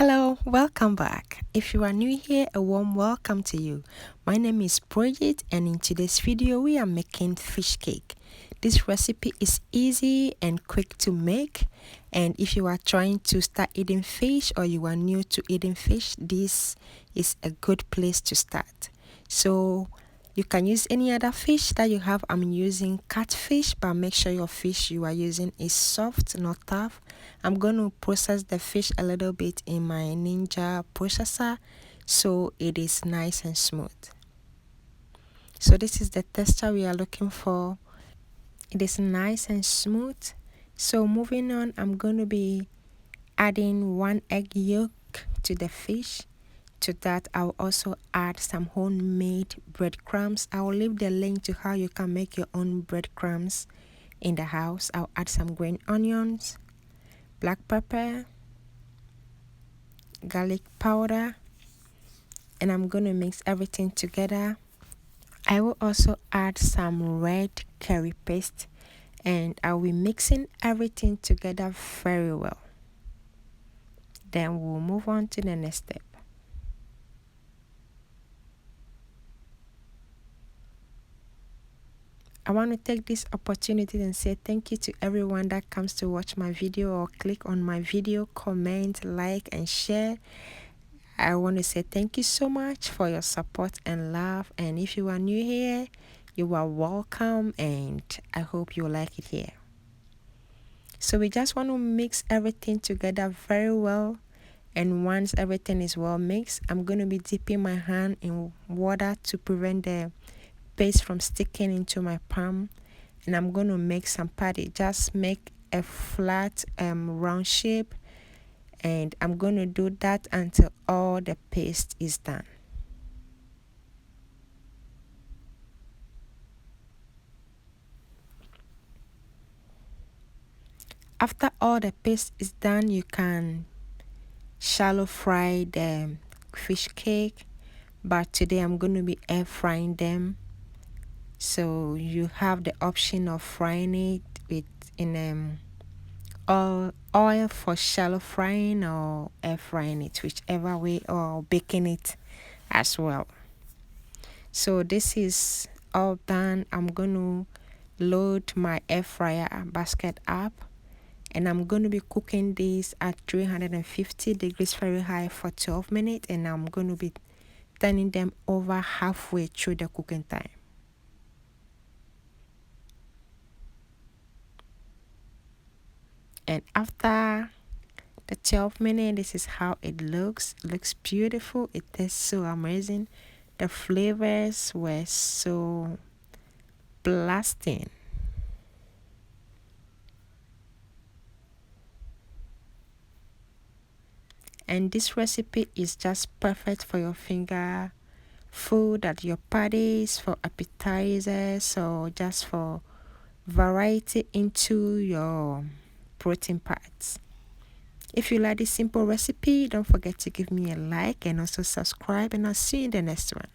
Hello, welcome back. If you are new here, a warm welcome to you. My name is Bridget, and in today's video we are making fish cake. This recipe is easy and quick to make, and if you are trying to start eating fish or you are new to eating fish, this is a good place to start. So you can use any other fish that you have. I'm using catfish, but make sure your fish you are using is soft, not tough. I'm going to process the fish a little bit in my Ninja processor so it is nice and smooth. So this is the texture we are looking for. It is nice and smooth. So moving on, I'm going to be adding 1 egg yolk to the fish. To that, I'll also add some homemade breadcrumbs. I'll leave the link to how you can make your own breadcrumbs in the house. I'll add some green onions, black pepper, garlic powder, and I'm going to mix everything together. I will also add some red curry paste, and I'll be mixing everything together very well. Then we'll move on to the next step. I want to take this opportunity and say thank you to everyone that comes to watch my video or click on my video, comment, like, and share. I want to say thank you so much for your support and love. And if you are new here, you are welcome, and I hope you like it here. So we just want to mix everything together very well. And once everything is well mixed, I'm going to be dipping my hand in water to prevent the paste from sticking into my palm, and I'm going to make some patty. Just make a flat round shape, and I'm going to do that until all the paste is done. After all the paste is done, you can shallow fry the fish cake, but today I'm going to be air frying them. So you have the option of frying it with oil for shallow frying, or air frying it, whichever way, or baking it as well. So this is all done. I'm going to load my air fryer basket up, and I'm going to be cooking this at 350 degrees Fahrenheit for 12 minutes, and I'm going to be turning them over halfway through the cooking time. And after the 12 minutes, this is how it looks. It looks beautiful. It tastes so amazing. The flavors were so blasting. And this recipe is just perfect for your finger food at your parties, for appetizers, or just for variety into your protein parts. If you like this simple recipe, don't forget to give me a like and also subscribe, and I'll see you in the next one.